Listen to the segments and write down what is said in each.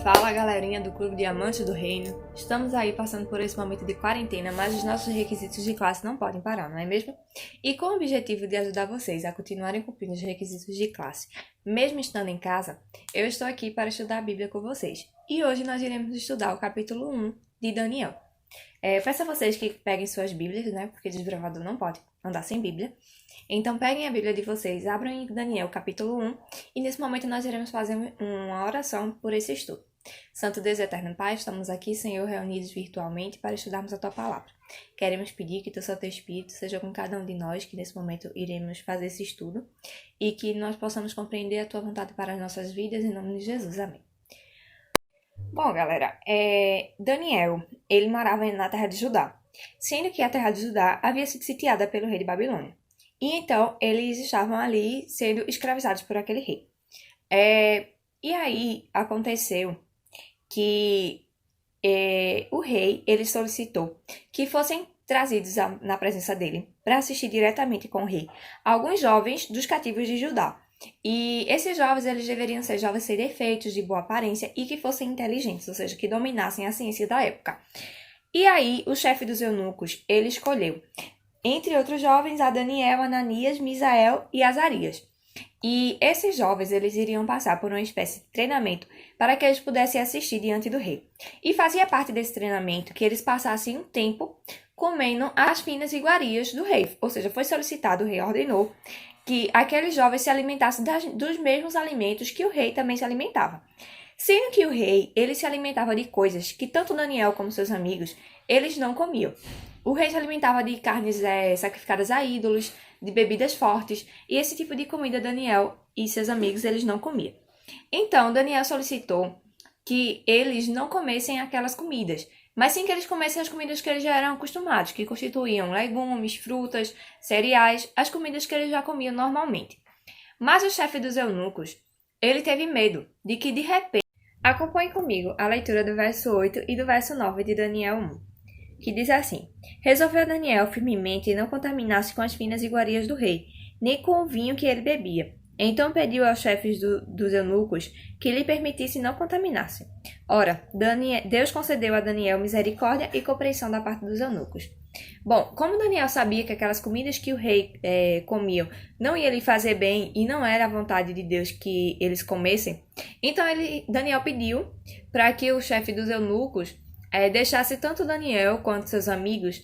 Fala galerinha do Clube Diamantes do Reino, estamos aí passando por esse momento de quarentena, mas os nossos requisitos de classe não podem parar, não é mesmo? E com o objetivo de ajudar vocês a continuarem cumprindo os requisitos de classe, mesmo estando em casa, eu estou aqui para estudar a Bíblia com vocês. E hoje nós iremos estudar o capítulo 1 de Daniel. Peço a vocês que peguem suas Bíblias, né, porque desbravador não pode andar sem Bíblia. Então peguem a Bíblia de vocês, abram em Daniel capítulo 1 e nesse momento nós iremos fazer uma oração por esse estudo. Santo Deus e Eterno Pai, estamos aqui, Senhor, reunidos virtualmente para estudarmos a Tua Palavra. Queremos pedir que Teu Santo Espírito seja com cada um de nós, que nesse momento iremos fazer esse estudo, e que nós possamos compreender a Tua vontade para as nossas vidas, em nome de Jesus. Amém. Bom, galera, Daniel, ele morava na terra de Judá, sendo que a terra de Judá havia sido sitiada pelo rei de Babilônia. E então, eles estavam ali sendo escravizados por aquele rei. E aí, aconteceu que o rei, ele solicitou que fossem trazidos na presença dele para assistir diretamente com o rei alguns jovens dos cativos de Judá. E esses jovens, eles deveriam ser jovens sem defeitos, de boa aparência e que fossem inteligentes, ou seja, que dominassem a ciência da época. E aí, o chefe dos eunucos, ele escolheu, entre outros jovens, a Daniel, Ananias, Misael e Azarias. E esses jovens, eles iriam passar por uma espécie de treinamento para que eles pudessem assistir diante do rei. E fazia parte desse treinamento que eles passassem um tempo comendo as finas iguarias do rei. Ou seja, foi solicitado, o rei ordenou que aqueles jovens se alimentassem dos mesmos alimentos que o rei também se alimentava. Sendo que o rei, ele se alimentava de coisas que tanto Daniel como seus amigos, eles não comiam. O rei se alimentava de carnes sacrificadas a ídolos, de bebidas fortes, e esse tipo de comida Daniel e seus amigos, eles não comiam. Então, Daniel solicitou que eles não comessem aquelas comidas, mas sim que eles comessem as comidas que eles já eram acostumados, que constituíam legumes, frutas, cereais, as comidas que eles já comiam normalmente. Mas o chefe dos eunucos, ele teve medo de que, de repente... Acompanhe comigo a leitura do verso 8 e do verso 9 de Daniel 1. Que diz assim: Resolveu Daniel firmemente não contaminasse com as finas iguarias do rei, nem com o vinho que ele bebia. Então pediu aos chefes dos eunucos que lhe permitisse não contaminasse. Ora, Deus concedeu a Daniel misericórdia e compreensão da parte dos eunucos. Bom, como Daniel sabia que aquelas comidas que o rei comiam não ia lhe fazer bem e não era a vontade de Deus que eles comessem, então Daniel pediu para que o chefe dos eunucos deixasse tanto Daniel quanto seus amigos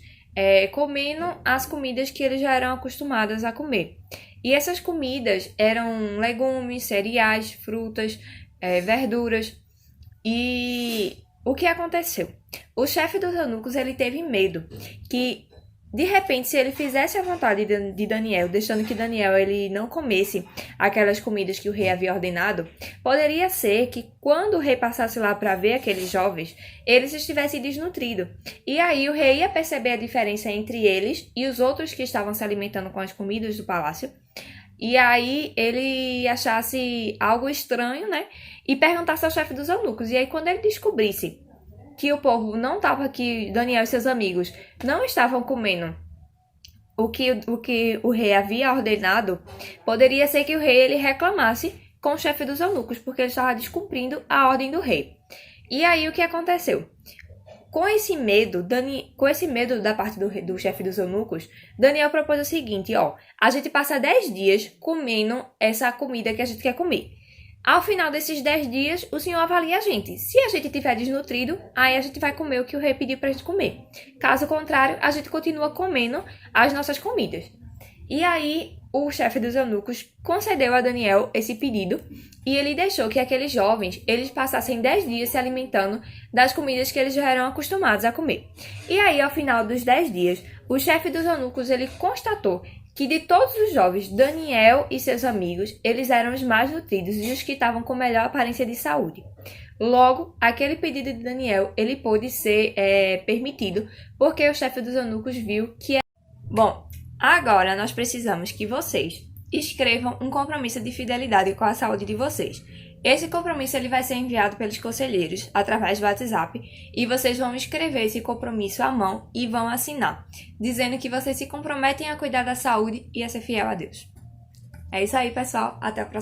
comendo as comidas que eles já eram acostumados a comer. E essas comidas eram legumes, cereais, frutas, verduras. E o que aconteceu? O chefe dos eunucos, ele teve medo que, de repente, se ele fizesse a vontade de Daniel, deixando que Daniel ele não comesse aquelas comidas que o rei havia ordenado, poderia ser que quando o rei passasse lá para ver aqueles jovens, eles estivessem desnutridos. E aí o rei ia perceber a diferença entre eles e os outros que estavam se alimentando com as comidas do palácio. E aí ele achasse algo estranho, né? E perguntasse ao chefe dos eunucos. E aí quando ele descobrisse que o povo não estava, que Daniel e seus amigos não estavam comendo o que o rei havia ordenado, poderia ser que o rei ele reclamasse com o chefe dos eunucos, porque ele estava descumprindo a ordem do rei. E aí o que aconteceu? Com esse medo da parte do chefe dos eunucos, Daniel propôs o seguinte: a gente passa 10 dias comendo essa comida que a gente quer comer. Ao final desses 10 dias, o Senhor avalia a gente. Se a gente estiver desnutrido, aí a gente vai comer o que o rei pediu para a gente comer. Caso contrário, a gente continua comendo as nossas comidas. E aí, o chefe dos eunucos concedeu a Daniel esse pedido e ele deixou que aqueles jovens, eles passassem 10 dias se alimentando das comidas que eles já eram acostumados a comer. E aí, ao final dos 10 dias, o chefe dos eunucos, ele constatou que de todos os jovens, Daniel e seus amigos, eles eram os mais nutridos e os que estavam com melhor aparência de saúde. Logo, aquele pedido de Daniel, ele pôde ser permitido, porque o chefe dos eunucos viu que... Bom, agora nós precisamos que vocês escrevam um compromisso de fidelidade com a saúde de vocês. Esse compromisso ele vai ser enviado pelos conselheiros através do WhatsApp e vocês vão escrever esse compromisso à mão e vão assinar, dizendo que vocês se comprometem a cuidar da saúde e a ser fiel a Deus. É isso aí, pessoal. Até a próxima.